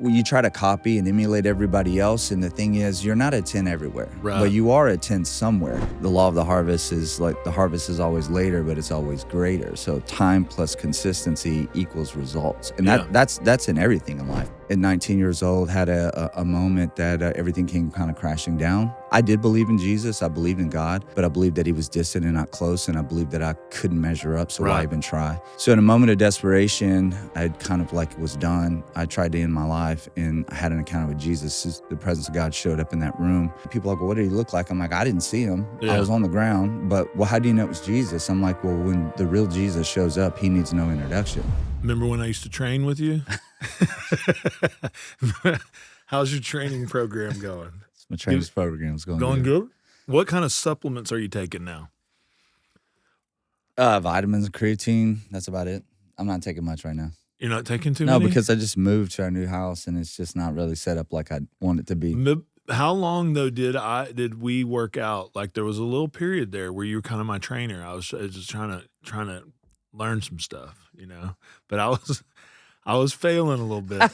Well, you try to copy and emulate everybody else, and the thing is, you're not a 10 everywhere, Right. but you are a 10 somewhere. The law of the harvest is like the harvest is always later, but it's always greater. So time plus consistency equals results, and that's in everything in life. At 19 years old, had a moment that everything came kind of crashing down. I did believe in Jesus, I believed in God, but I believed that he was distant and not close, and I believed that I couldn't measure up, so why even try? So in a moment of desperation, I kind of like was done. I tried to end my life, and I had an encounter with Jesus. The presence of God showed up in that room. People are like, well, what did he look like? I'm like, I didn't see him. I was on the ground, but well, how do you know it was Jesus? I'm like, well, when the real Jesus shows up, he needs no introduction. Remember when I used to train with you? How's your training program going? My training program is going good. What kind of supplements are you taking now? Vitamins, creatine. That's about it. I'm not taking much right now. You're not taking too many? No, because I just moved to our new house, and it's just not really set up like I want it to be. How long though did we work out? Like there was a little period there where you were kind of my trainer. I was just trying to learn some stuff, you know. But I was failing a little bit.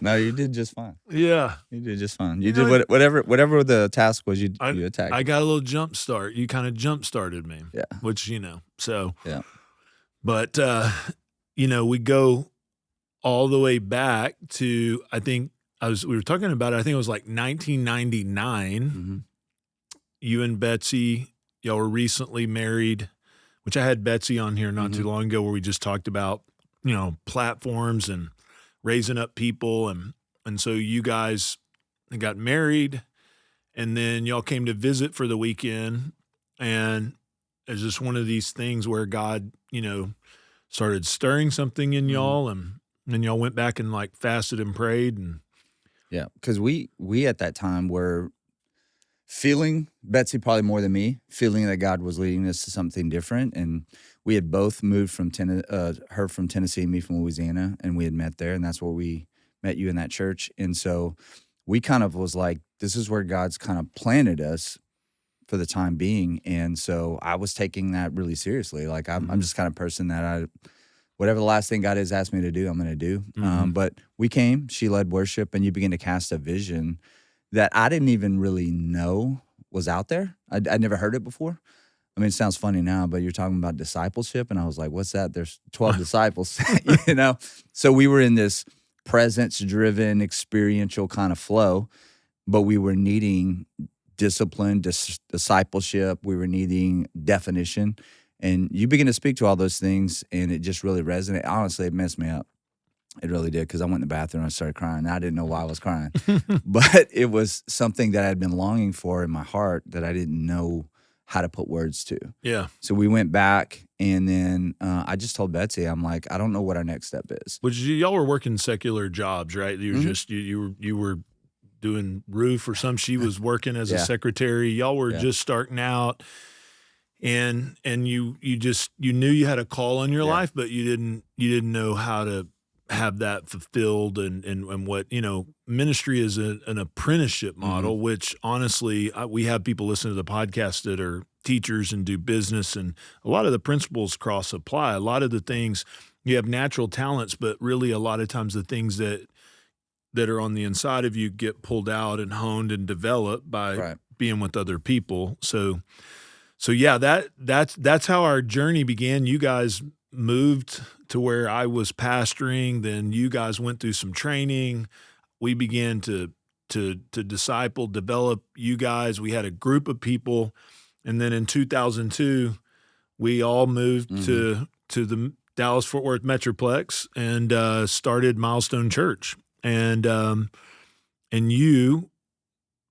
No, you did just fine. Yeah, you did just fine. You did whatever the task was. You attacked. I got a little jump start. You kind of jump started me. Yeah, which so yeah. But we go all the way back to we were talking about it. I think it was like 1999. Mm-hmm. You and Betsy, y'all were recently married, which I had Betsy on here not too long ago, where we just talked about platforms and raising up people, and so you guys got married, and then y'all came to visit for the weekend, and it's just one of these things where God, started stirring something in y'all, and then y'all went back and like fasted and prayed, and because we at that time were feeling, Betsy probably more than me, feeling that God was leading us to something different, and we had both moved from her from Tennessee, me from Louisiana, and we had met there, and that's where we met you in that church. And so we kind of was like, this is where God's kind of planted us for the time being. And so I was taking that really seriously. Like I'm just kind of person that whatever the last thing God has asked me to do, I'm going to do. But we came, she led worship, and you begin to cast a vision that I didn't even really know was out there. I'd never heard it before. I mean, it sounds funny now, but you're talking about discipleship, and I was like, what's that? There's 12 disciples, So we were in this presence-driven, experiential kind of flow, but we were needing discipline, discipleship. We were needing definition. And you begin to speak to all those things, and it just really resonated. Honestly, it messed me up. It really did, because I went in the bathroom and I started crying. I didn't know why I was crying. But it was something that I'd been longing for in my heart that I didn't know how to put words to. Yeah. So we went back, and then I just told Betsy, I'm like, I don't know what our next step is. Which y'all were working secular jobs, right? You were just you were doing roof or something. She was working as a secretary. Y'all were just starting out, and you knew you had a call on your life, but you didn't know how to have that fulfilled, and what ministry is an apprenticeship model, which honestly we have people listen to the podcast that are teachers and do business, and a lot of the principles cross apply. A lot of the things, you have natural talents, but really a lot of times the things that are on the inside of you get pulled out and honed and developed by being with other people. So yeah, that's how our journey began. You guys moved to where I was pastoring, then you guys went through some training. We began to disciple, develop you guys. We had a group of people, and then in 2002, we all moved to the Dallas-Fort Worth Metroplex and started Milestone Church. And you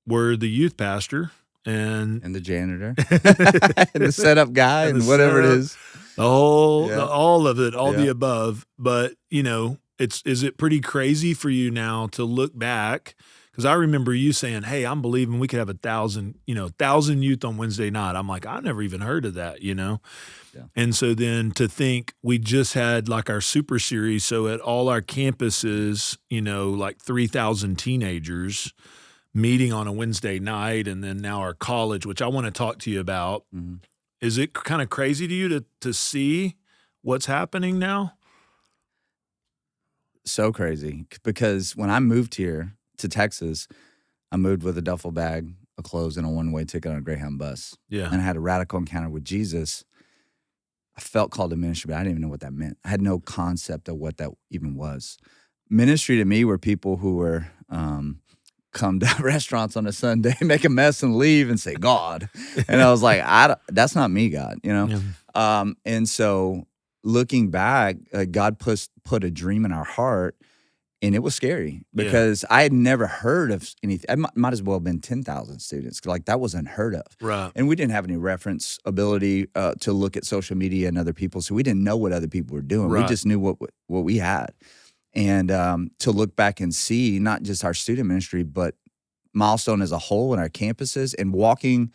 were the youth pastor and the janitor and the setup guy and whatever it is. All of it, all the above. But, is it pretty crazy for you now to look back? Because I remember you saying, hey, I'm believing we could have 1,000 youth on Wednesday night. I'm like, I never even heard of that, Yeah. And so then to think we just had like our super series. So at all our campuses, like 3,000 teenagers meeting on a Wednesday night, and then now our college, which I want to talk to you about. Is it kind of crazy to you to see what's happening now? So crazy because when I moved here to Texas, I moved with a duffel bag of clothes and a one-way ticket on a Greyhound bus. Yeah. And I had a radical encounter with Jesus. I felt called to ministry, but I didn't even know what that meant. I had no concept of what that even was. Ministry to me were people who were come to restaurants on a Sunday, make a mess and leave and say, God. And I was like, that's not me, God, you know? Yeah. And so looking back, God put a dream in our heart. And it was scary because I had never heard of anything. I might as well have been 10,000 students. Like that was unheard of. Right. And we didn't have any reference ability to look at social media and other people. So we didn't know what other people were doing. Right. We just knew what we had. And to look back and see not just our student ministry, but Milestone as a whole and our campuses and walking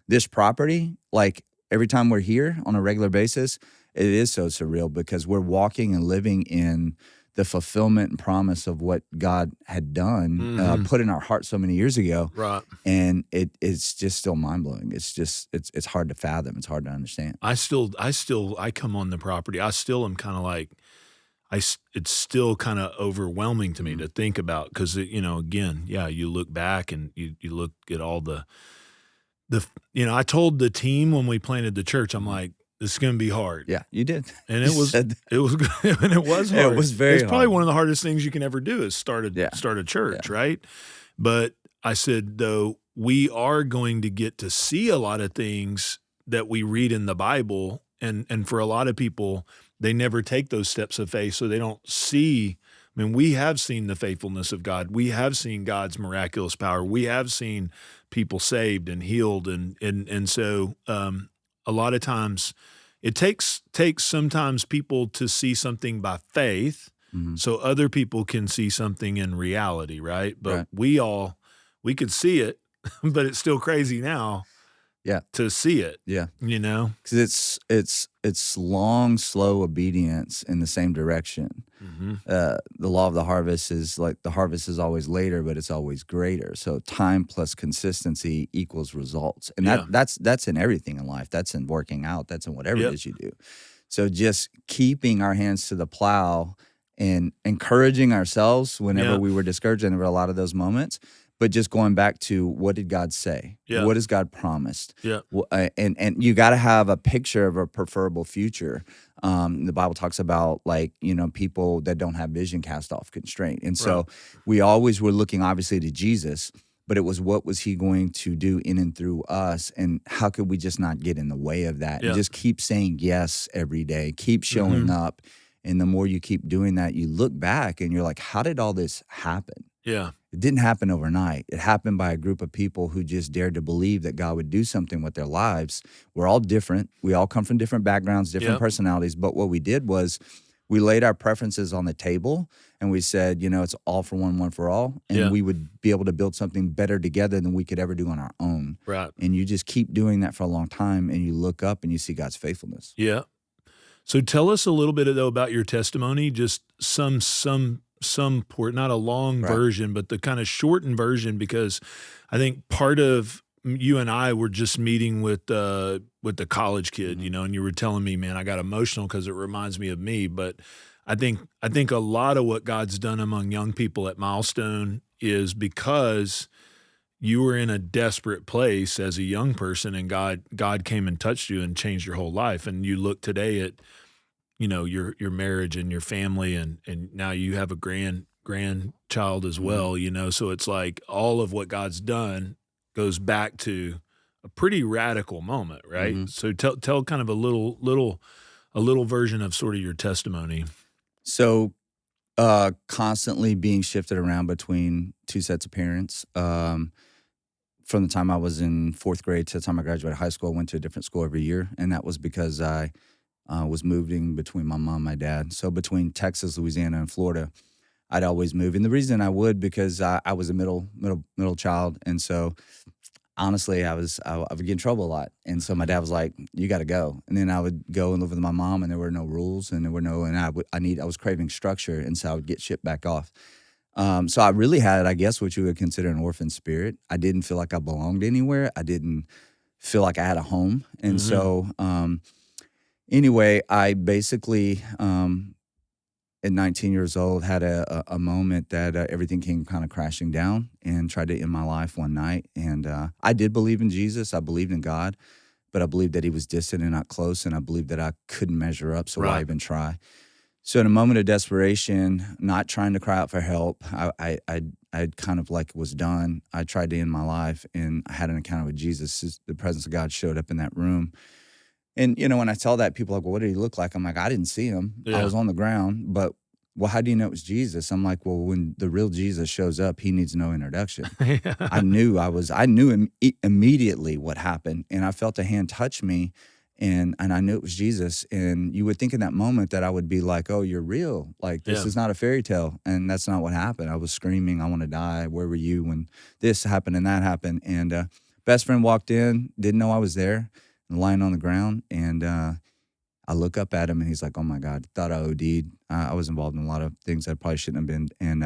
this property, like every time we're here on a regular basis, it is so surreal because we're walking and living in the fulfillment and promise of what God had done, put in our heart so many years ago. Right. And it's just still mind blowing. It's just, it's hard to fathom. It's hard to understand. I come on the property. I still am kind of like, it's still kind of overwhelming to me to think about. Cause again, you look back and you look at all I told the team when we planted the church, I'm like, this is going to be hard. Yeah, you did. And it was hard. It was very It's probably hard. one of the hardest things you can ever do is start a church, right? But I said, though, we are going to get to see a lot of things that we read in the Bible. And for a lot of people, they never take those steps of faith. So they don't see, I mean, we have seen the faithfulness of God. We have seen God's miraculous power. We have seen people saved and healed. And so a lot of times it takes sometimes people to see something by faith so other people can see something in reality, right? But we could see it, but it's still crazy now to see it. Yeah. Because it's long, slow obedience in the same direction. The law of the harvest is like the harvest is always later, but it's always greater. So time plus consistency equals results. And that's in everything in life. That's in working out. That's in whatever it is you do. So just keeping our hands to the plow and encouraging ourselves whenever we were discouraged, and there were a lot of those moments, but just going back to what did God say? What has God promised? And you got to have a picture of a preferable future. The Bible talks about people that don't have vision cast off constraint. And so we always were looking obviously to Jesus, but it was what was he going to do in and through us? And how could we just not get in the way of that? And just keep saying yes every day, keep showing up. And the more you keep doing that, you look back and you're like, how did all this happen? Yeah. It didn't happen overnight. It happened by a group of people who just dared to believe that God would do something with their lives. We're all different. We all come from different backgrounds, different personalities. But what we did was we laid our preferences on the table and we said, it's all for one for all. And we would be able to build something better together than we could ever do on our own. Right. And you just keep doing that for a long time and you look up and you see God's faithfulness. Yeah. So tell us a little bit though about your testimony, just some port, not a long version, but the kind of shortened version, because I think part of you and I were just meeting with the college kid, and you were telling me, man, I got emotional because it reminds me of me. But I think a lot of what God's done among young people at Milestone is because you were in a desperate place as a young person, and God came and touched you and changed your whole life. And you look today at, your marriage and your family, and now you have a grandchild as well, so it's like all of what God's done goes back to a pretty radical moment, right? So tell kind of a little version of sort of your testimony. So constantly being shifted around between two sets of parents. From the time I was in 4th grade to the time I graduated high school, I went to a different school every year. And that was because I was moving between my mom and my dad. So between Texas, Louisiana, and Florida, I'd always move. And the reason I would, because I was a middle child. And so honestly, I would get in trouble a lot. And so my dad was like, you got to go. And then I would go and live with my mom, and there were no rules, and I was craving structure. And so I would get shipped back off. So I really had, I guess, what you would consider an orphan spirit. I didn't feel like I belonged anywhere. I didn't feel like I had a home. And so, anyway, I basically, at 19 years old, had a moment that everything came kind of crashing down and tried to end my life one night. And I did believe in Jesus. I believed in God, but I believed that he was distant and not close. And I believed that I couldn't measure up. So why even try? So in a moment of desperation, not trying to cry out for help, I kind of like was done. I tried to end my life, and I had an encounter with Jesus. The presence of God showed up in that room. And, when I tell that, people are like, well, what did he look like? I'm like, I didn't see him. Yeah. I was on the ground, but, well, how do you know it was Jesus? I'm like, well, when the real Jesus shows up, he needs no introduction. Yeah. I knew immediately what happened, and I felt a hand touch me, and I knew it was Jesus. And you would think in that moment that I would be like, oh, you're real. Like, this is not a fairy tale. And that's not what happened. I was screaming, I want to die. Where were you when this happened and that happened? And best friend walked in, didn't know I was there, lying on the ground, and I look up at him, and he's like, oh my God, thought I OD'd. I was involved in a lot of things I probably shouldn't have been. And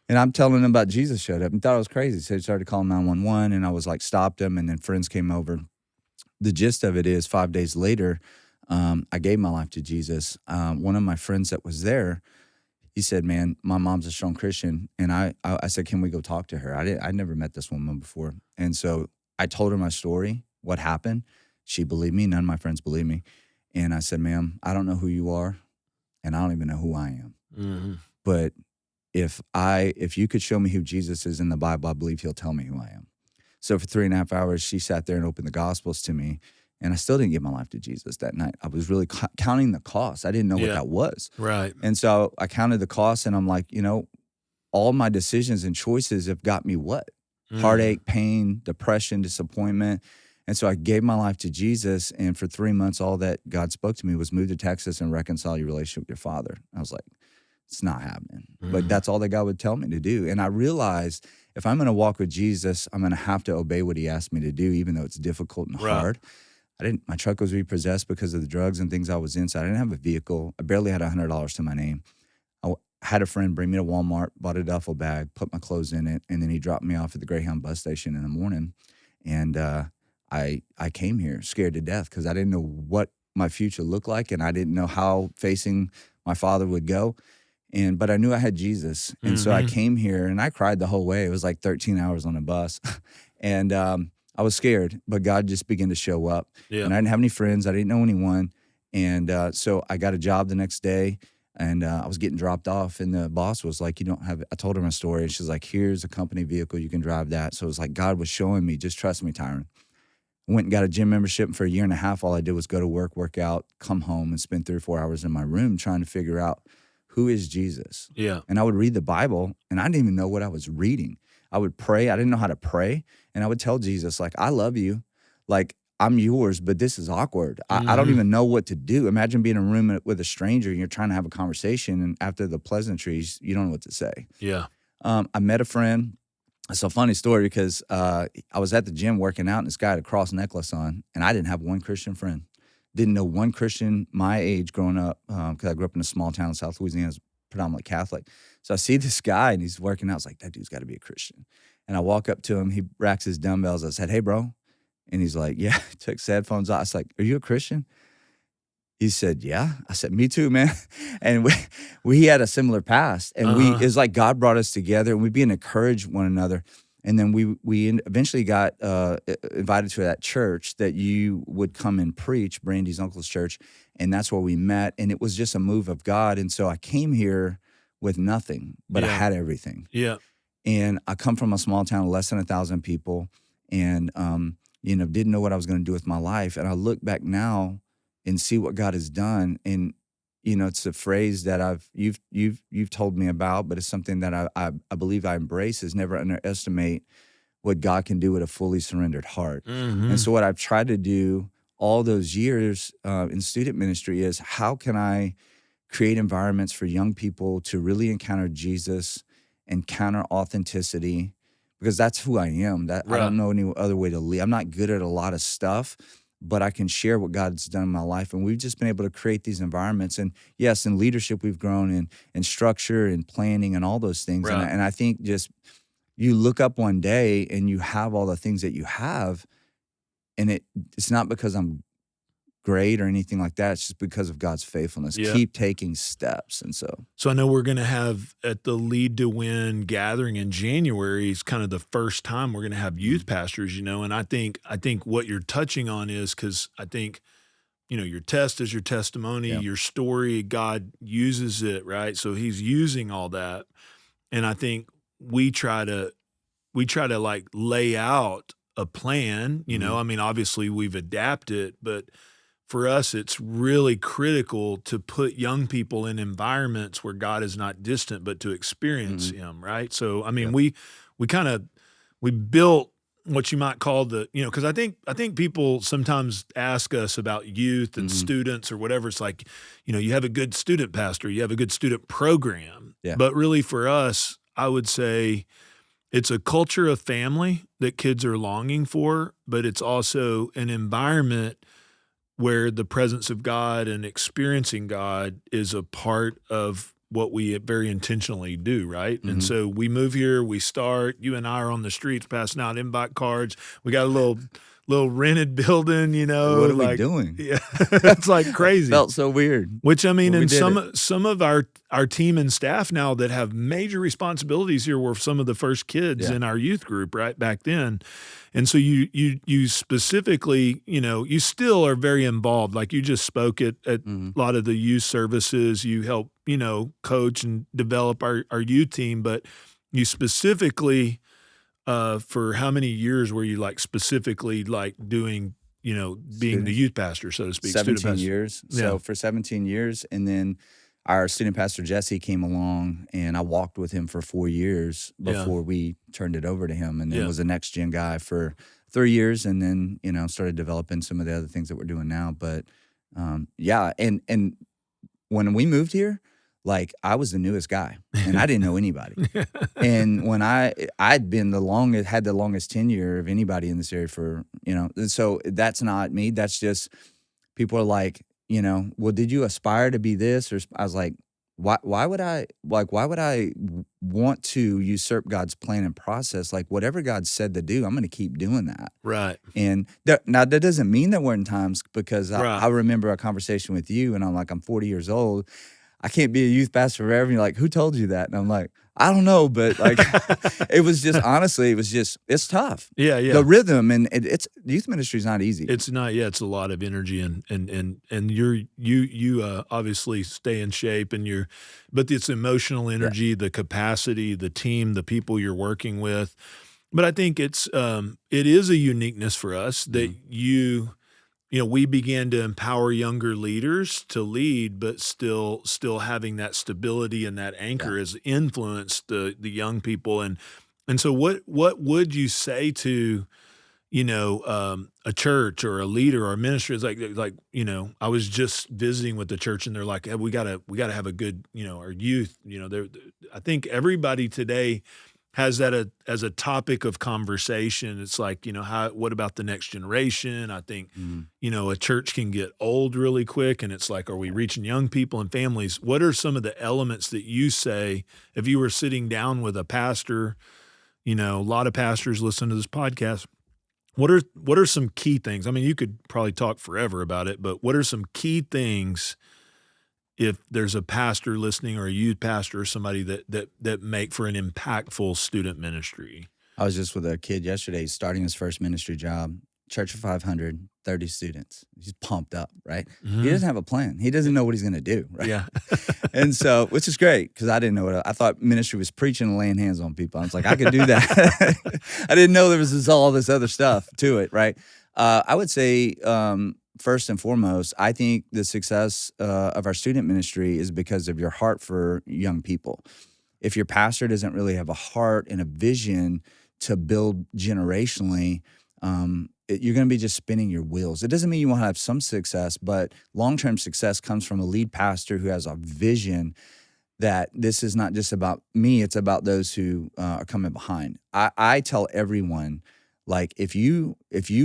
I'm telling him about Jesus showed up and thought I was crazy. So he started calling 911, and I was like, stopped him, and then friends came over. The gist of it is 5 days later, I gave my life to Jesus. One of my friends that was there, he said, man, my mom's a strong Christian. And I said, can we go talk to her? I'd never met this woman before. And so I told her my story, what happened. She believed me. None of my friends believed me. And I said, ma'am, I don't know who you are, and I don't even know who I am. Mm-hmm. But if you could show me who Jesus is in the Bible, I believe he'll tell me who I am. So for 3.5 hours, she sat there and opened the Gospels to me, and I still didn't give my life to Jesus that night. I was really counting the cost. I didn't know what that was. Right. And so I counted the cost, and I'm like, all my decisions and choices have got me what? Heartache, pain, depression, disappointment. And so I gave my life to Jesus, and for 3 months, all that God spoke to me was move to Texas and reconcile your relationship with your father. I was like, it's not happening. But that's all that God would tell me to do. And I realized if I'm going to walk with Jesus, I'm going to have to obey what he asked me to do, even though it's difficult and hard. My truck was repossessed because of the drugs and things I was in, so I didn't have a vehicle. I barely had $100 to my name. I had a friend bring me to Walmart, bought a duffel bag, put my clothes in it, and then he dropped me off at the Greyhound bus station in the morning. And I came here scared to death because I didn't know what my future looked like, and I didn't know how facing my father would go. But I knew I had Jesus. And so I came here, and I cried the whole way. It was like 13 hours on a bus. And I was scared, but God just began to show up. Yeah. And I didn't have any friends. I didn't know anyone. And so I got a job the next day, and I was getting dropped off. And the boss was like, I told her my story, and she's like, here's a company vehicle. You can drive that. So it was like God was showing me, just trust me, Tyron. Went and got a gym membership, and for 1.5 years, all I did was go to work out, come home, and spend 3 or 4 hours in my room trying to figure out, who is Jesus? Yeah. And I would read the Bible, and I didn't even know what I was reading. I would pray. I didn't know how to pray. And I would tell Jesus, like, I love you. Like, I'm yours, but this is awkward. I don't even know what to do. Imagine being in a room with a stranger, and you're trying to have a conversation, and after the pleasantries, you don't know what to say. Yeah. I met a friend. It's a funny story because I was at the gym working out, and this guy had a cross necklace on, and I didn't have one Christian friend. Didn't know one Christian my age growing up because I grew up in a small town in South Louisiana. It's predominantly Catholic. So I see this guy, and he's working out. I was like, that dude's got to be a Christian. And I walk up to him. He racks his dumbbells. I said, hey, bro. And he's like, yeah. Took his headphones off. I was like, are you a Christian? He said, yeah. I said, me too, man. And we had a similar past. And it's like God brought us together, and we began to encourage one another. And then we eventually got invited to that church that you would come and preach, Brandy's uncle's church, and that's where we met. And it was just a move of God. And so I came here with nothing, but I had everything. Yeah. And I come from a small town of less than 1,000 people, and didn't know what I was going to do with my life. And I look back now and see what God has done. And it's a phrase that you've told me about, but it's something that I believe I embrace, is never underestimate what God can do with a fully surrendered heart. And so what I've tried to do all those years in student ministry is, how can I create environments for young people to really encounter Jesus, encounter authenticity, because that's who I am. I don't know any other way to live. I'm not good at a lot of stuff, but I can share what God's done in my life. And we've just been able to create these environments. And yes, in leadership, we've grown in structure and planning and all those things. Right. And I think just you look up one day and you have all the things that you have, and it's not because I'm great or anything like that. It's just because of God's faithfulness. Yeah. Keep taking steps. And so I know we're going to have at the Lead to Win gathering in January is kind of the first time we're going to have youth pastors, and I think what you're touching on is, because I think, your test is your testimony, your story, God uses it, right? So he's using all that. And I think we try to like lay out a plan, I mean, obviously we've adapted, but for us, it's really critical to put young people in environments where God is not distant, but to experience him, right? So, I mean, we built what you might call because I think people sometimes ask us about youth and students or whatever. It's like, you have a good student pastor, you have a good student program. Yeah. But really for us, I would say it's a culture of family that kids are longing for, but it's also an environment where the presence of God and experiencing God is a part of what we very intentionally do, right? And so we move here, we start, you and I are on the streets passing out invite cards. We got a little rented building, what are we doing? Yeah, it's like crazy. It felt so weird. Which, I mean, and some of our team and staff now that have major responsibilities here were some of the first kids in our youth group right back then. And so you specifically, you still are very involved. Like you just spoke at a lot of the youth services. You help, coach and develop our youth team. But you specifically, for how many years were you like specifically like doing, being the youth pastor, so to speak? 17 years. So for 17 years. And then our student pastor, Jesse, came along, and I walked with him for 4 years before we turned it over to him, and then was a next-gen guy for 3 years, and then, started developing some of the other things that we're doing now. But, and when we moved here, like, I was the newest guy, and I didn't know anybody. And when I'd been had the longest tenure of anybody in this area for, so that's not me. That's just, people are like, well, did you aspire to be this? Or I was like, why would I want to usurp God's plan and process? Like, whatever God said to do, I'm going to keep doing that. Right. And now that doesn't mean there weren't times, because I remember a conversation with you, and I'm 40 years old. I can't be a youth pastor forever. And you're like, who told you that? And I'm like, I don't know, but like, it was just, honestly, it's tough. Yeah. The rhythm, and it's youth ministry is not easy. It's not. Yeah, it's a lot of energy, and you obviously stay in shape, but it's emotional energy, the capacity, the team, the people you're working with. But I think it is a uniqueness for us that we began to empower younger leaders to lead, but still having that stability and that anchor has influenced the young people. And so what would you say to, a church or a leader or a ministry? It's like, I was just visiting with the church, and they're like, hey, we gotta have a good, our youth, I think everybody today has that as a topic of conversation. It's like, what about the next generation? I think, a church can get old really quick, and it's like, are we reaching young people and families? What are some of the elements that you say, if you were sitting down with a pastor, a lot of pastors listen to this podcast, what are some key things? I mean, you could probably talk forever about it, but what are some key things if there's a pastor listening, or a youth pastor, or somebody that make for an impactful student ministry? I was just with a kid yesterday starting his first ministry job, church of 500, 30 students. He's pumped up, right? He doesn't have a plan. He doesn't know what he's going to do, right? Yeah. And so, which is great, because I didn't know I thought ministry was preaching and laying hands on people. I was like, I could do that. I didn't know there was all this other stuff to it, right? I would say, first and foremost, I think the success of our student ministry is because of your heart for young people. If your pastor doesn't really have a heart and a vision to build generationally, you're going to be just spinning your wheels. It doesn't mean you won't have some success, but long-term success comes from a lead pastor who has a vision that this is not just about me, it's about those who are coming behind. I tell everyone, like, if you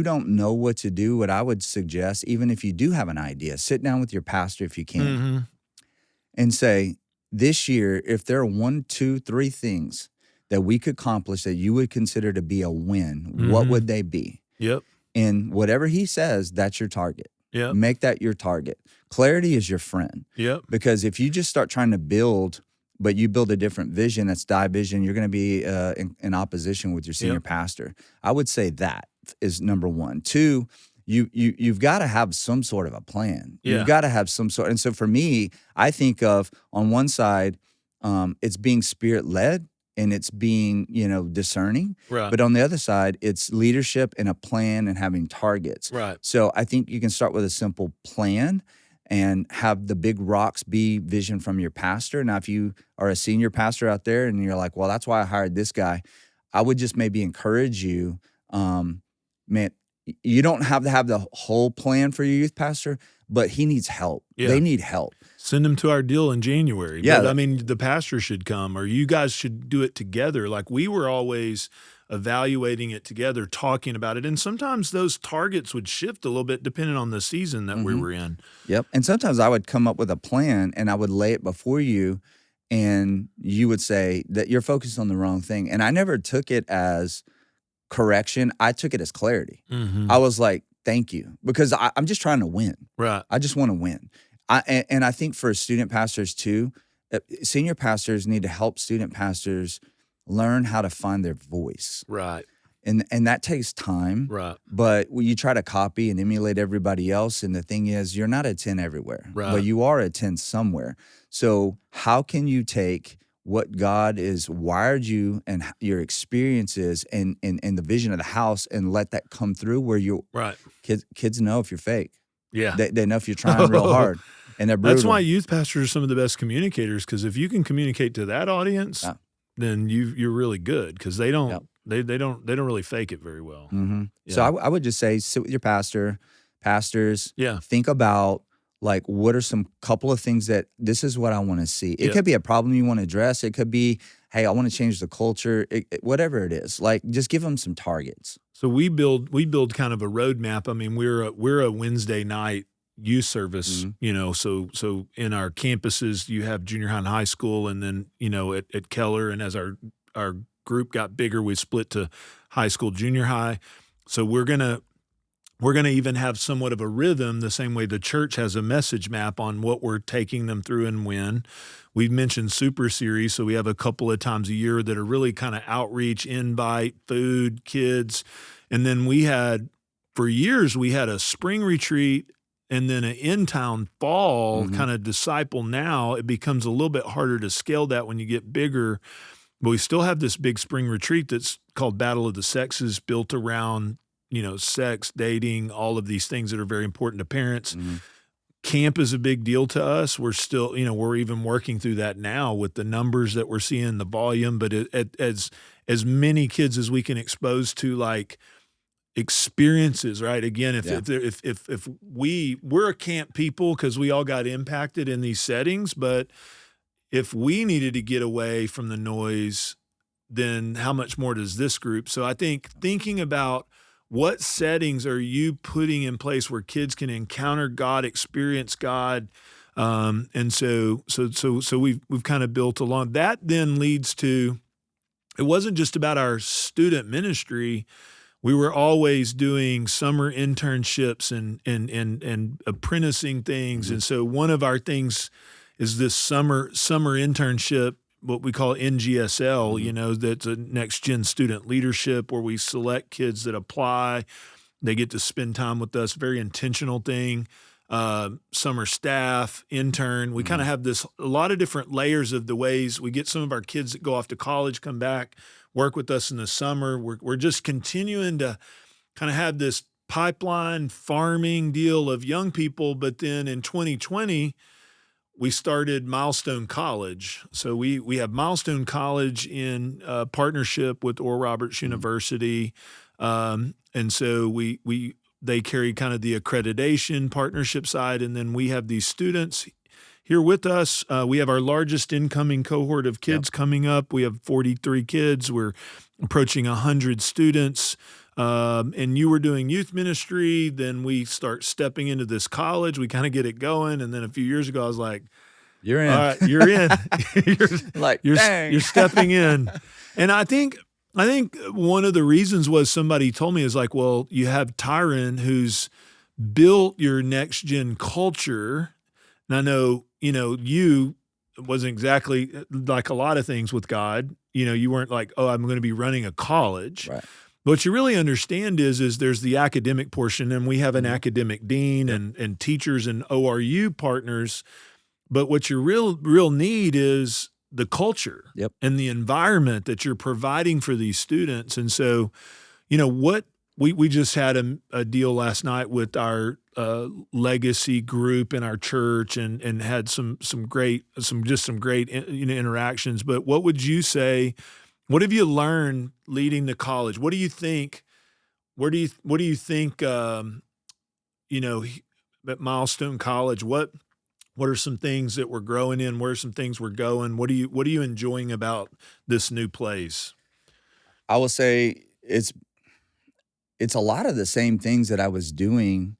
don't know what to do, what I would suggest, even if you do have an idea, sit down with your pastor if you can, and say, this year, if there are 1, 2, 3 things that we could accomplish that you would consider to be a win, what would they be? Yep. And whatever he says, that's your target. Yep. Make that your target. Clarity is your friend. Yep. Because if you just start trying to build, but you build a different vision that's division, you're going to be in opposition with your senior pastor. I would say that is number one. Two, you've got to have some sort of a plan. Yeah. You've got to have some sort. And so for me, I think of on one side, it's being spirit led and it's being, discerning. Right. But on the other side, it's leadership and a plan and having targets. Right. So I think you can start with a simple plan and have the big rocks be vision from your pastor. Now, if you are a senior pastor out there and you're like, well, that's why I hired this guy, I would just maybe encourage you, man, you don't have to have the whole plan for your youth pastor, but he needs help. Yeah. They need help. Send them to our deal in January. Yeah. But, I mean, the pastor should come, or you guys should do it together. Like, we were always evaluating it together, talking about it. And sometimes those targets would shift a little bit depending on the season that we were in. Yep. And sometimes I would come up with a plan and I would lay it before you and you would say that you're focused on the wrong thing. And I never took it as correction. I took it as clarity. I was like, thank you, because I'm just trying to win. Right. I just want to win. And I think for student pastors too, senior pastors need to help student pastors learn how to find their voice. Right. And that takes time. Right. But when you try to copy and emulate everybody else, and the thing is, you're not a 10 everywhere. Right. But you are a 10 somewhere. So how can you take what God has wired you and your experiences and the vision of the house and let that come through where you kids know if you're fake. Yeah. They know if you're trying real hard. And they're brutal. That's why youth pastors are some of the best communicators, because if you can communicate to that audience, then you're really good, because they don't they don't really fake it very well. Yeah. So I would just say sit with your pastors. Yeah. Think about like what are some couple of things that this is what I want to see. It could be a problem you want to address. It could be, hey, I want to change the culture. Whatever it is, like just give them some targets. So we build kind of a roadmap. I mean, we're a Wednesday night youth service, so in our campuses, you have junior high and high school, and then, at Keller, and as our group got bigger, we split to high school, junior high. So we're going to even have somewhat of a rhythm, the same way the church has a message map on what we're taking them through and when. We've mentioned Super Series, so we have a couple of times a year that are really kind of outreach, invite, food, kids. And then for years, we had a spring retreat and then an in-town fall kind of disciple. Now it becomes a little bit harder to scale that when you get bigger. But we still have this big spring retreat that's called Battle of the Sexes, built around sex, dating, all of these things that are very important to parents. Camp is a big deal to us. We're still, we're even working through that now with the numbers that we're seeing, the volume, but as many kids as we can expose to, like, experiences, right? Again, if we're a camp people because we all got impacted in these settings, but if we needed to get away from the noise, then how much more does this group? So I think thinking about what settings are you putting in place where kids can encounter God, experience God, and so we've kind of built along that. Then leads to, it wasn't just about our student ministry. We were always doing summer internships and apprenticing things, and so one of our things is this summer internship, what we call NGSL, that's a next gen student leadership, where we select kids that apply. They get to spend time with us, very intentional thing. Summer staff, intern. We kind of have a lot of different layers of the ways we get some of our kids that go off to college, come back, work with us in the summer. We're just continuing to kind of have this pipeline farming deal of young people. But then in 2020, we started Milestone College. So we have Milestone College in partnership with Oral Roberts University. And so they carry kind of the accreditation partnership side. And then we have these students here with us. We have our largest incoming cohort of kids coming up. We have 43 kids. We're approaching 100 students. And you were doing youth ministry, then we start stepping into this college. We kind of get it going. And then a few years ago, I was like, you're in. All right, you're in. You're stepping in. And I think one of the reasons was somebody told me is like, well, you have Tyron, who's built your next gen culture. And I know, you wasn't exactly like a lot of things with God. You weren't like, oh, I'm going to be running a college. Right. But what you really understand is there's the academic portion, and we have an academic dean and teachers and ORU partners. But what your real need is the culture and the environment that you're providing for these students. And so, what we just had a deal last night with our legacy group in our church and had some great interactions. But what would you say? What have you learned leading to college? What do you think? What do you think? At Milestone College, what are some things that we're growing in? Where are some things we're going? What are you enjoying about this new place? I will say it's a lot of the same things that I was doing.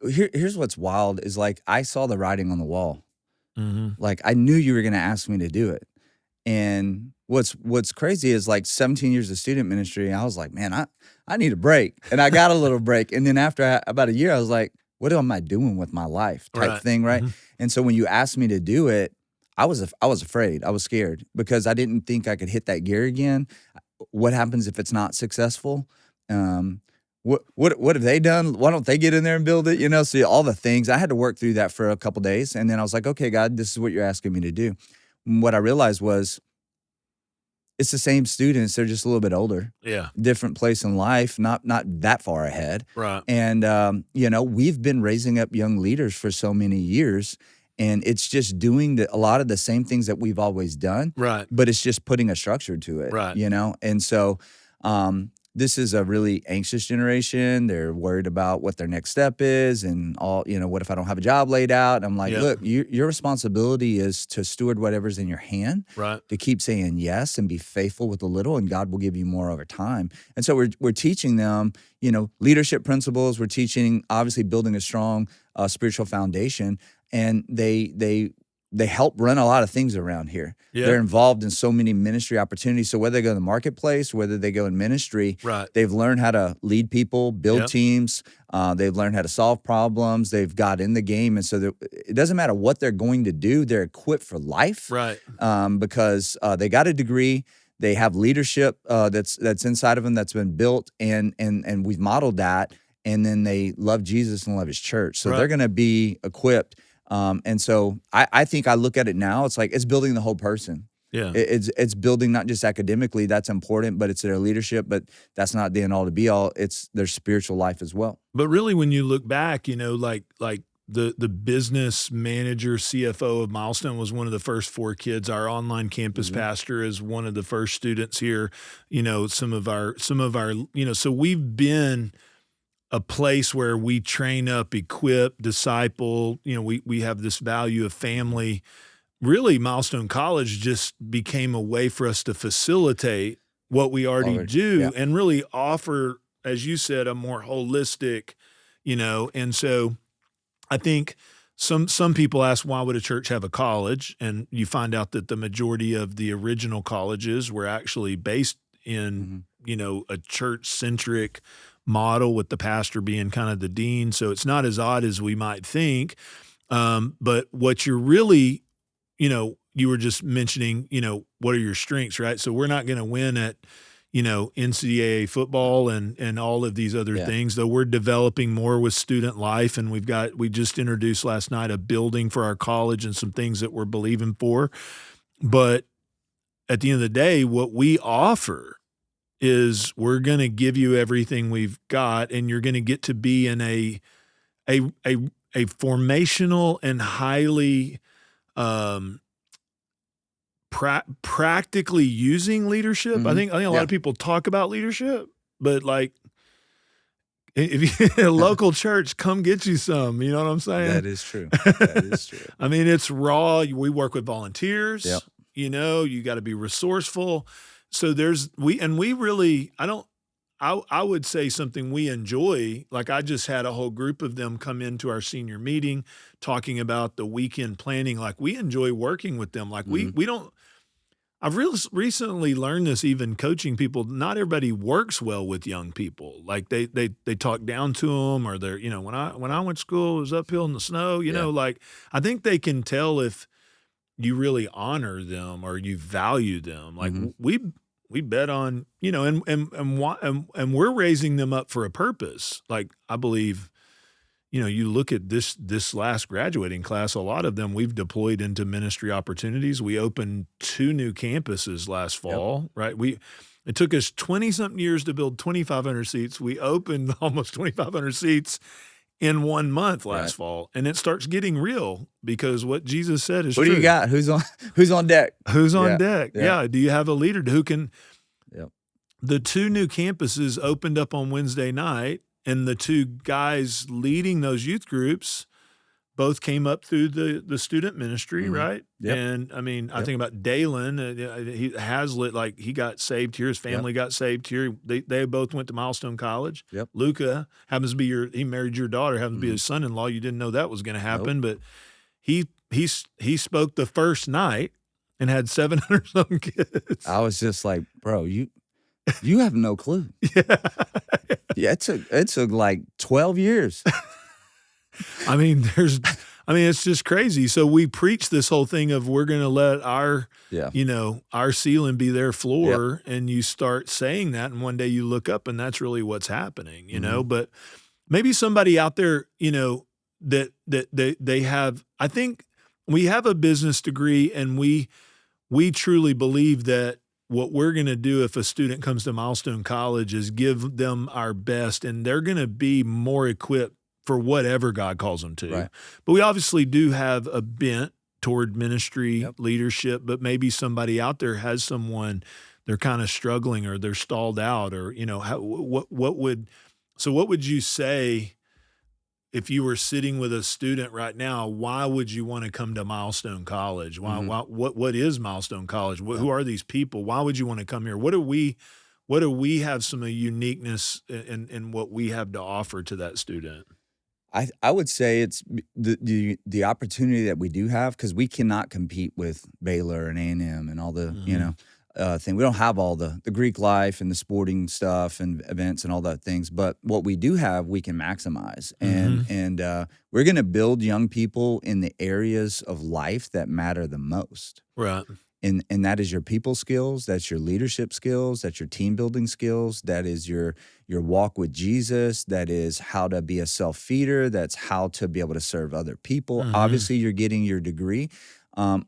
Here's what's wild is like I saw the writing on the wall. Like I knew you were going to ask me to do it. And what's crazy is like 17 years of student ministry, I was like, man, I need a break. And I got a little break. And then after about a year, I was like, what am I doing with my life type thing, right? And so when you asked me to do it, I was afraid. I was scared because I didn't think I could hit that gear again. What happens if it's not successful? What have they done? Why don't they get in there and build it? So all the things. I had to work through that for a couple days. And then I was like, okay, God, this is what you're asking me to do. And what I realized was it's the same students. They're just a little bit older. Yeah. Different place in life, not that far ahead. Right. And, we've been raising up young leaders for so many years. And it's just doing a lot of the same things that we've always done. Right. But it's just putting a structure to it. Right. And so this is a really anxious generation. They're worried about what their next step is and all, what if I don't have a job laid out? And I'm like, look, your responsibility is to steward whatever's in your hand, right? To keep saying yes and be faithful with a little, and God will give you more over time. And so we're teaching them, leadership principles. We're teaching, obviously, building a strong spiritual foundation. And they help run a lot of things around here. Yeah. They're involved in so many ministry opportunities. So whether they go in the marketplace, whether they go in ministry, right, they've learned how to lead people, build teams. They've learned how to solve problems. They've got in the game. And so it doesn't matter what they're going to do. They're equipped for life, right? Because they got a degree. They have leadership that's inside of them that's been built, and we've modeled that. And then they love Jesus and love his church. So they're going to be equipped. And so I think I look at it now, it's like it's building the whole person. Yeah. It's building not just academically, that's important, but it's their leadership, but that's not the end all to be all. It's their spiritual life as well. But really, when you look back, like the business manager, CFO of Milestone was one of the first 4 kids. Our online campus pastor is one of the first students here. Some of our, so we've been a place where we train up, equip, disciple. We have this value of family. Really, Milestone College just became a way for us to facilitate what we already do and really offer, as you said, a more holistic, And so I think some people ask, why would a church have a college? And you find out that the majority of the original colleges were actually based in, a church-centric model, with the pastor being kind of the dean. So it's not as odd as we might think. But what you're really, you were just mentioning, what are your strengths, right? So we're not going to win at, NCAA football and all of these other things, though we're developing more with student life. And we just introduced last night a building for our college and some things that we're believing for. But at the end of the day, what we offer is we're going to give you everything we've got, and you're going to get to be in a formational and highly practically using leadership. I think a lot of people talk about leadership, but like if you're a local church, come get you some. You know what I'm saying? That is true. That is true. I mean, it's raw. We work with volunteers. Yep. You got to be resourceful. So I would say something we enjoy. Like I just had a whole group of them come into our senior meeting talking about the weekend planning. Like we enjoy working with them. Like we don't, I've recently learned this, even coaching people. Not everybody works well with young people. Like they talk down to them, or they're, when I went to school, it was uphill in the snow. Like I think they can tell if you really honor them or you value them. Like we bet on, and we're raising them up for a purpose. Like I believe, you look at this last graduating class, a lot of them we've deployed into ministry opportunities. We opened 2 new campuses last fall, right? It took us 20-something years to build 2,500 seats. We opened almost 2,500 seats in 1 month last fall, and it starts getting real because what Jesus said is true. What do you got? Who's on deck? Who's on deck? Yeah. Do you have a leader who can? Yep. The 2 new campuses opened up on Wednesday night, and the 2 guys leading those youth groups both came up through the student ministry, right? Yep. And I mean, I think about Dalen, Hazlitt, like he got saved here. His family got saved here. They both went to Milestone College. Yep. Luca happens to be he married your daughter, happens to be his son-in-law. You didn't know that was going to happen, but he spoke the first night and had 700 something kids. I was just like, bro, you have no clue. Yeah, it took like 12 years. I mean, it's just crazy. So we preach this whole thing of we're going to let our, our ceiling be their floor, and you start saying that, and one day you look up, and that's really what's happening, you know. But maybe somebody out there, that they have. I think we have a business degree, and we truly believe that what we're going to do if a student comes to Milestone College is give them our best, and they're going to be more equipped for whatever God calls them to. Right. But we obviously do have a bent toward ministry leadership, but maybe somebody out there has someone they're kind of struggling or they're stalled out, or, what would you say if you were sitting with a student right now? Why would you want to come to Milestone College? What is Milestone College? Who are these people? Why would you want to come here? What do we have some uniqueness in what we have to offer to that student? I would say it's the opportunity that we do have, because we cannot compete with Baylor and A&M and all the thing. We don't have all the Greek life and the sporting stuff and events and all that things. But what we do have, we can maximize, and we're going to build young people in the areas of life that matter the most. Right. And that is your people skills, that's your leadership skills, that's your team building skills, that is your walk with Jesus, that is how to be a self-feeder, that's how to be able to serve other people. Obviously, you're getting your degree,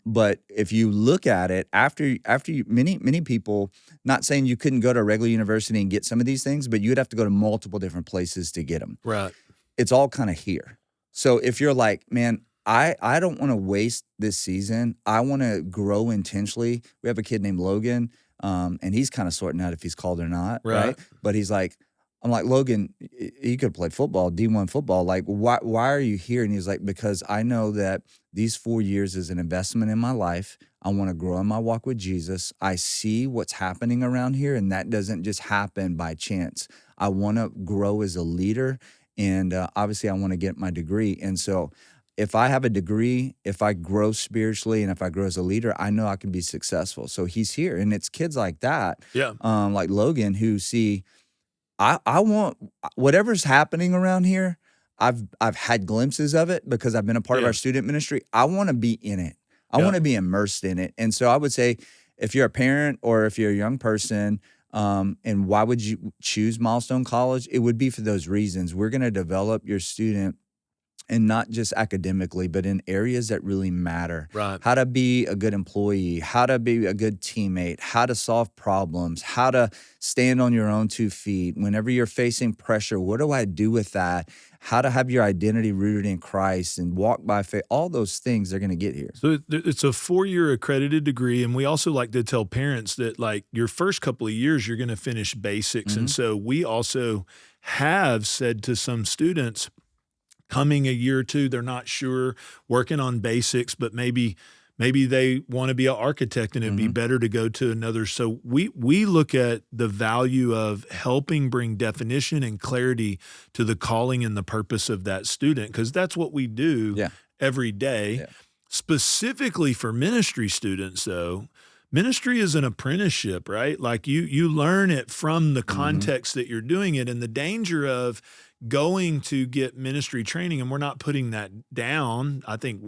but if you look at it, after you, many people, not saying you couldn't go to a regular university and get some of these things, but you'd have to go to multiple different places to get them. Right. It's all kind of here. So if you're like, man, I don't want to waste this season. I want to grow intentionally. We have a kid named Logan, and he's kind of sorting out if he's called or not, right? But he's like, I'm like, Logan, you could play football, D1 football. Like, why are you here? And he's like, because I know that these 4 years is an investment in my life. I want to grow in my walk with Jesus. I see what's happening around here, and that doesn't just happen by chance. I want to grow as a leader, and obviously I want to get my degree. And so if I have a degree, if I grow spiritually, and if I grow as a leader, I know I can be successful. So he's here. And it's kids like that, like Logan, who see, I want whatever's happening around here. I've had glimpses of it because I've been a part of our student ministry. I want to be in it. I want to be immersed in it. And so I would say, if you're a parent or if you're a young person, and why would you choose Milestone College? It would be for those reasons. We're going to develop your student, and not just academically, but in areas that really matter. Right. How to be a good employee, how to be a good teammate, how to solve problems, how to stand on your own 2 feet. Whenever you're facing pressure, what do I do with that? How to have your identity rooted in Christ and walk by faith. All those things they're going to get here. So it's a 4-year accredited degree. And we also like to tell parents that, like, your first couple of years, you're going to finish basics. And so we also have said to some students, coming a year or two, they're not sure, working on basics, but maybe they want to be an architect, and it'd be better to go to another. So we look at the value of helping bring definition and clarity to the calling and the purpose of that student, because that's what we do every day. Specifically for ministry students, though, ministry is an apprenticeship, right? Like you learn it from the context that you're doing it, and the danger of going to get ministry training, and we're not putting that down. I think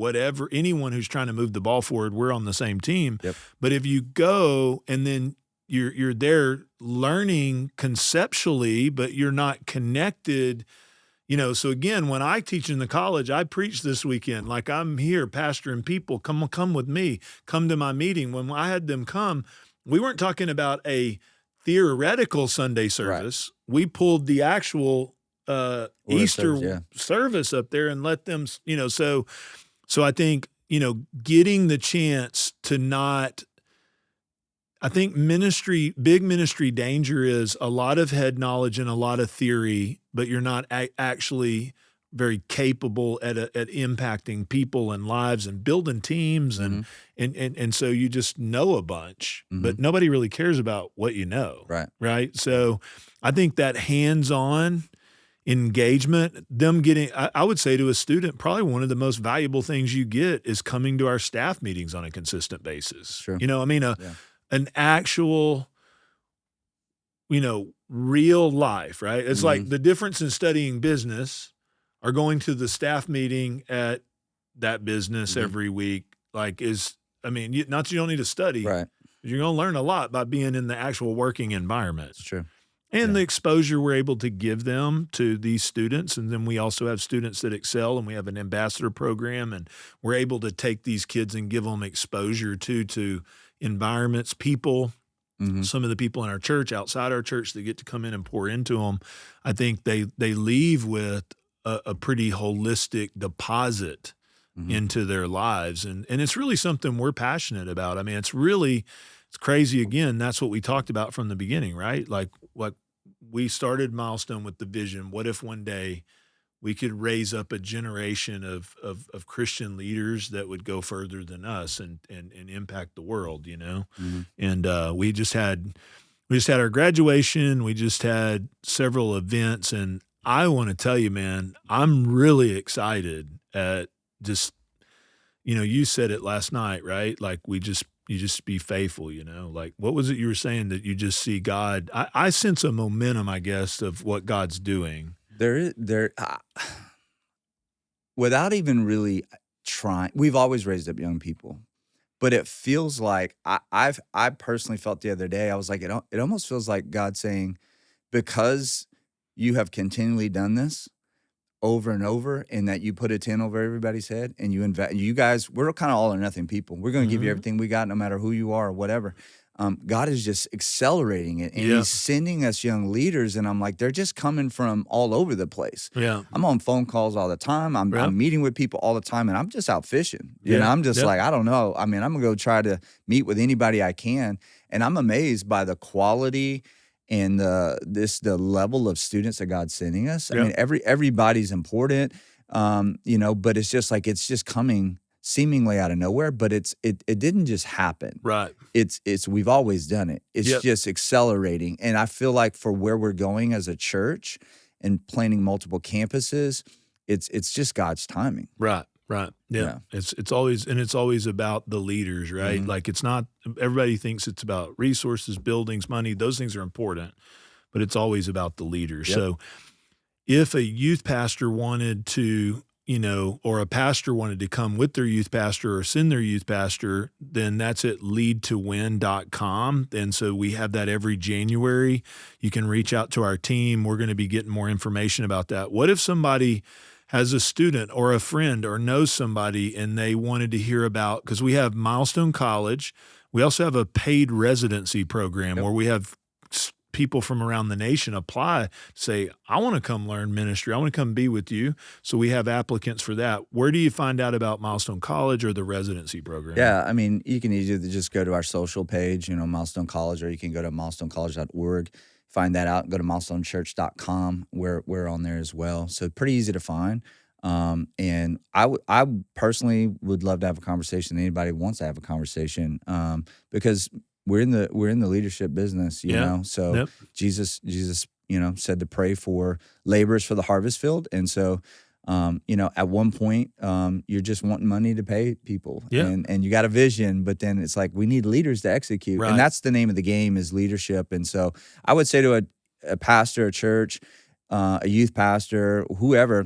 anyone who's trying to move the ball forward, we're on the same team. Yep. But if you go and then you're there learning conceptually, but you're not connected. So again, when I teach in the college, I preach this weekend. Like, I'm here pastoring people. Come with me. Come to my meeting. When I had them come, we weren't talking about a theoretical Sunday service. Right. We pulled the actual Easter service up there and let them, so I think, getting the chance to not, I think big ministry danger is a lot of head knowledge and a lot of theory, but you're not actually very capable at impacting people and lives and building teams. And so you just know a bunch, but nobody really cares about what you know. Right. So I think that hands-on engagement, I would say to a student, probably one of the most valuable things you get is coming to our staff meetings on a consistent basis. Sure. An actual, real life, right? It's like the difference in studying business or going to the staff meeting at that business every week, not that you don't need to study, right? You're going to learn a lot by being in the actual working environment. It's true. And the exposure we're able to give them to these students. And then we also have students that excel, and we have an ambassador program, and we're able to take these kids and give them exposure to environments, people, some of the people in our church, outside our church, that get to come in and pour into them. I think they leave with a pretty holistic deposit into their lives. And it's really something we're passionate about. I mean, it's crazy. Again, that's what we talked about from the beginning, right? Like we started Milestone with the vision. What if one day we could raise up a generation of Christian leaders that would go further than us and impact the world, And we just had our graduation. We just had several events, and I want to tell you, man, I'm really excited at just, you said it last night, right? Like you just be faithful, like, what was it you were saying that you just see God? I sense a momentum, I guess, of what God's doing. Without even really trying, we've always raised up young people, but it feels like I personally felt the other day, I was like, it almost feels like God saying, because you have continually done this over and over, and that you put a 10 over everybody's head, and you guys, we're kind of all or nothing people. We're going to give you everything we got, no matter who you are or whatever. God is just accelerating it, and He's sending us young leaders, and I'm like, they're just coming from all over the place. Yeah, I'm on phone calls all the time. I'm meeting with people all the time, and I'm just out fishing. I'm just like, I don't know. I mean, I'm gonna go try to meet with anybody I can, and I'm amazed by the quality and the level of students that God's sending us. I mean, everybody's important, but it's just like, it's just coming seemingly out of nowhere, but it didn't just happen. Right. It's we've always done it. It's just accelerating. And I feel like for where we're going as a church and planning multiple campuses, it's just God's timing. Right. Yeah. It's always about the leaders, right? Like, it's not, everybody thinks it's about resources, buildings, money. Those things are important, but it's always about the leaders. So if a youth pastor wanted to, or a pastor wanted to come with their youth pastor or send their youth pastor, then that's at leadtowin.com. And so we have that every January. You can reach out to our team. We're going to be getting more information about that. What if somebody has a student or a friend or knows somebody and they wanted to hear about, because we have Milestone College. We also have a paid residency program where we have people from around the nation apply, say, I want to come learn ministry. I want to come be with you. So we have applicants for that. Where do you find out about Milestone College or the residency program? Yeah, I mean, you can either just go to our social page, Milestone College, or you can go to milestonecollege.org. Find that out. Go to milestonechurch.com. We're on there as well. So pretty easy to find. And I personally would love to have a conversation. Anybody wants to have a conversation, because we're in the leadership business, you know. So Jesus, said to pray for laborers for the harvest field, and so At one point, you're just wanting money to pay people, Yeah. and you got a vision, but then it's like we need leaders to execute, Right. and that's the name of the game is leadership. And so I would say to a pastor, a church, a youth pastor, whoever,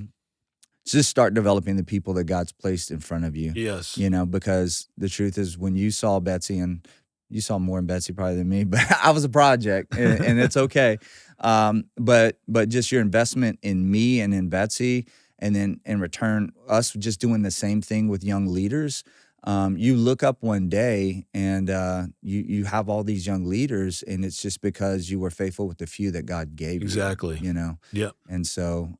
just start developing the people that God's placed in front of you. Yes. Because the truth is when you saw Betsy, and you saw more in Betsy probably than me, but I was a project and it's okay. But just your investment in me and in Betsy, and then in return, us just doing the same thing with young leaders. You look up one day and you have all these young leaders, and it's just because you were faithful with the few that God gave Exactly. you. Yep. And so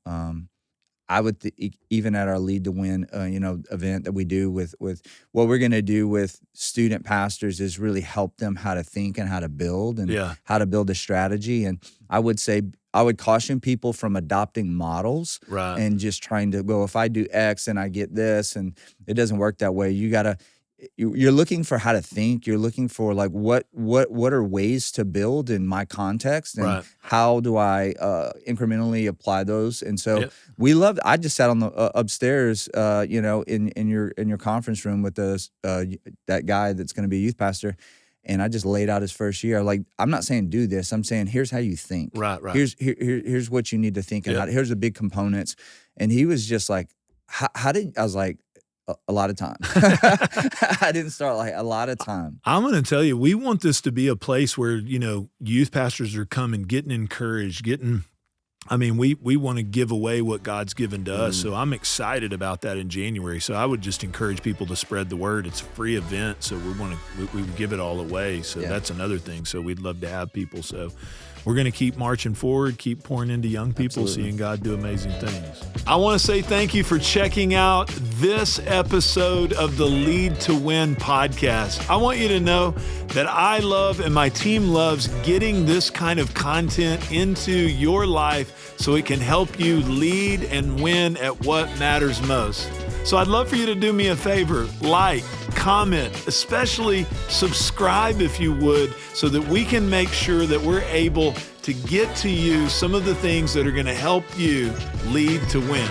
I would even at our Lead to Win, event that we do with what we're going to do with student pastors is really help them how to think and how to build and how to build a strategy. And I would say I would caution people from adopting models and just trying to go, if I do X and I get this, and it doesn't work that way. You're looking for how to think. You're looking for like what are ways to build in my context, and how do I incrementally apply those. And so we love. I just sat on the upstairs, in your conference room with that guy that's going to be a youth pastor, and I just laid out his first year. Like, I'm not saying do this. I'm saying here's how you think. Right. Here's what you need to think, and here's the big components. And he was just like, how did I was like. A lot of time. I didn't start like a lot of time. I'm going to tell you, we want this to be a place where, youth pastors are coming, getting encouraged, we want to give away what God's given to us. So I'm excited about that in January. So I would just encourage people to spread the word. It's a free event. So we give it all away. So that's another thing. So we'd love to have people. So we're going to keep marching forward, keep pouring into young people, seeing God do amazing things. I want to say thank you for checking out this episode of the Lead to Win podcast. I want you to know that I love and my team loves getting this kind of content into your life so it can help you lead and win at what matters most. So I'd love for you to do me a favor, like, comment, especially subscribe if you would, so that we can make sure that we're able to get to you some of the things that are going to help you lead to win.